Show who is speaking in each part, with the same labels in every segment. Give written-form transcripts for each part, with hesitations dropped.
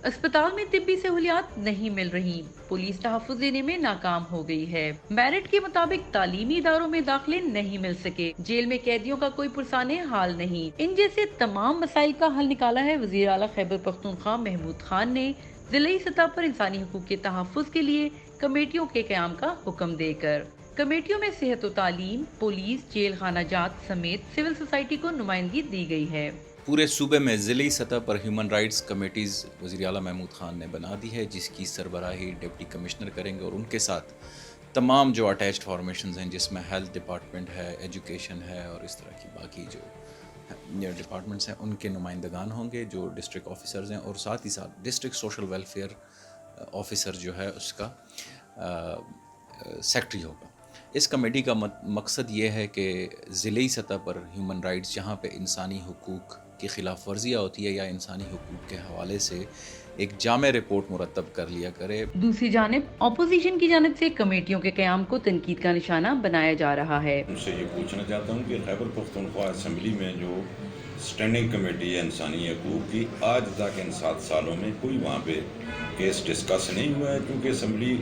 Speaker 1: अस्पताल में तिब्बी सहूलियात नहीं मिल रही, पुलिस तहफ्फुज देने में नाकाम हो गई है। मेरिट के मुताबिक तालीमी इदारों में दाखिले नहीं मिल सके, जेल में कैदियों का कोई पुरसाने हाल नहीं। इन जैसे तमाम मसाइल का हल निकाला है वजीर आला खैबर पख्तूनख्वा महमूद खान ने जिलाई सतह पर इंसानी हुकूक के तहफ्फुज के लिए कमेटियों के क़याम का हुक्म देकर। कमेटियों में सेहत और तालीम, पुलिस, जेल खाना जात समेत सिविल सोसाइटी को नुमाइंदगी दी गई है।
Speaker 2: पूरे सूबे में ज़िली सतह पर ह्यूमन राइट्स कमेटीज़ वज़ीर आला महमूद खान ने बना दी है, जिसकी सरबराही डिप्टी कमिश्नर करेंगे और उनके साथ तमाम जो अटैच्ड फॉर्मेशंस हैं, जिसमें हेल्थ डिपार्टमेंट है, एजुकेशन है और इस तरह की बाकी जो डिपार्टमेंट्स हैं उनके नुमाइंदगान होंगे, जो डिस्ट्रिक्ट ऑफिसर्स हैं, और साथ ही साथ डिस्ट्रिक्ट सोशल वेलफेयर ऑफिसर जो है उसका सेक्रेटरी होगा। इस कमेटी का मकसद ये है कि ज़िली सतह पर ह्यूमन राइट्स जहाँ पे इंसानी हुकूक की खिलाफ वर्जियाँ होती है या इंसानी हुकूक के हवाले से एक जामे रिपोर्ट मुरतब कर लिया करे।
Speaker 1: दूसरी जानिब अपोजिशन की जानिब से कमेटियों के क़याम को तनकीद का निशाना बनाया जा रहा है।
Speaker 3: उनसे ये पूछना चाहता हूँ कि खैबर पख्तूनख्वा असम्बली में जो स्टैंडिंग कमेटी है इंसानी हकूक़ की, आज तक इन 7 सालों में कोई वहाँ पे केस डिस्कस नहीं हुआ है, क्योंकि असम्बली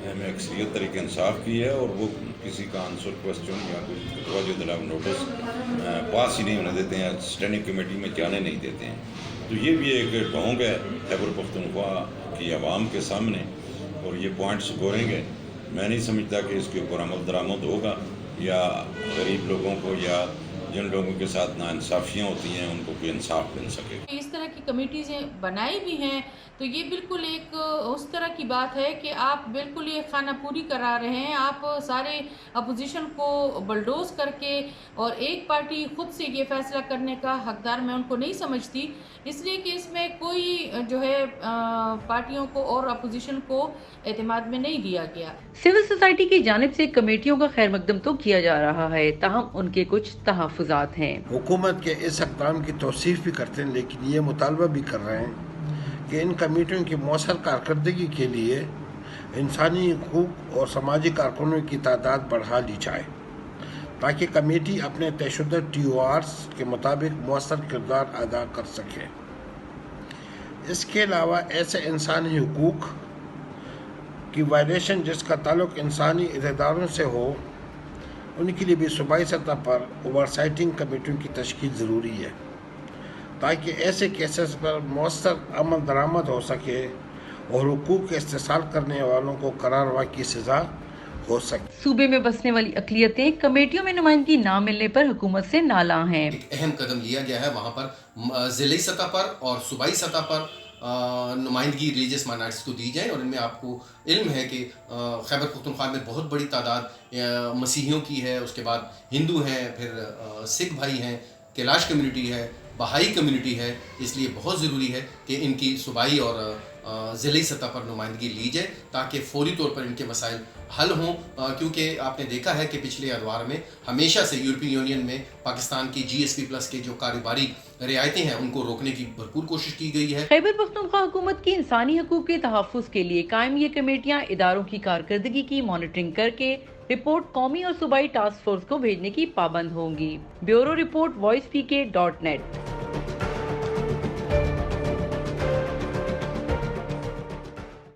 Speaker 3: में अक्सरियत तरीके इंसाफ की है और वो किसी का आंसर क्वेश्चन या कोई तवज्जो दिलाव नोटिस पास ही नहीं होने देते हैं, स्टैंडिंग कमेटी में जाने नहीं देते हैं। तो ये भी एक ढोंग है खैबर पख्तूनख्वा की आवाम के सामने, और ये पॉइंट स्कोरेंगे। मैं नहीं समझता कि इसके ऊपर अमल दरामद होगा या गरीब लोगों को या जिन लोगों के साथ नाइंसाफ़ियाँ होती हैं उनको कोई इंसाफ मिल सके।
Speaker 4: इस तरह की कमेटीज़ें बनाई भी हैं तो ये बिल्कुल एक उस तरह की बात है कि आप बिल्कुल ये खाना पूरी करा रहे हैं। आप सारे अपोजिशन को बलडोज करके, और एक पार्टी खुद से ये फैसला करने का हकदार मैं उनको नहीं समझती, इसलिए कि इसमें कोई जो है पार्टियों को और अपोजिशन को एतमाद में नहीं लिया गया।
Speaker 1: सिविल सोसाइटी की जानिब से कमेटियों का खैर मकदम तो किया जा रहा है, ताहम उनके कुछ तहफ़्फ़ुज़ात हैं।
Speaker 5: हुकूमत के इस इक़दाम की तौसीफ़ भी करते हैं, लेकिन ये मुतालबा भी कर रहे हैं कि इन कमेटियों की मौसर कारकर्दगी के लिए इंसानी हुकूक और समाजी कारकुनों की तादाद बढ़ा ली जाए, ताकि कमेटी अपने तयशुदा TORs के मुताबिक मौसर किरदार अदा कर सके। इसके अलावा ऐसे इंसानी हुकूक की वायलेशन जिसका ताल्लुक इंसानी इदारों से हो, उनके लिए भी सूबाई सतह पर ओवरसाइटिंग कमेटियों की तश्कील ज़रूरी है, ताकि ऐसे केसेस पर मौसर अमल दरामद हो सके और हुकूक के इस्तेसाल करने वालों को करारवा की सज़ा हो सके।
Speaker 1: सूबे में बसने वाली अक़लियतें कमेटियों में नुमाइंदगी ना मिलने पर हुकूमत से नालां हैं।
Speaker 6: एक अहम कदम लिया गया है, वहाँ पर ज़िली सतह पर और सूबाई सतह पर नुमाइंदगी रिलीजियस माइनॉरिटीज़ को दी जाए। और इनमें आपको इल्म है कि खैबर पख्तूनख्वा में बहुत बड़ी तादाद मसीहियों की है, उसके बाद हिंदू हैं, फिर सिख भाई हैं, कैलाश कम्युनिटी है, बहाई कम्युनिटी है। इसलिए बहुत ज़रूरी है कि इनकी सूबाई और ज़िली सतह पर नुमाइंदगी ली जाए, ताकि फौरी तौर पर इनके मसाइल हल हों। क्योंकि आपने देखा है कि पिछले अदवार में हमेशा से यूरोपीय यूनियन में पाकिस्तान की GSP+ के जो कारोबारी रियायतें हैं उनको रोकने की भरपूर कोशिश की गई है।
Speaker 1: खैबर पख्तूनख्वा हुकूमत की इंसानी हकूक के तहफ़्फ़ुज़ के लिए कायम ये कमेटियाँ इदारों की कारकर्दगी की मॉनिटरिंग करके रिपोर्ट कौमी और सूबाई टास्क फोर्स को भेजने की पाबंद होंगी। Bureau report voicepk.net।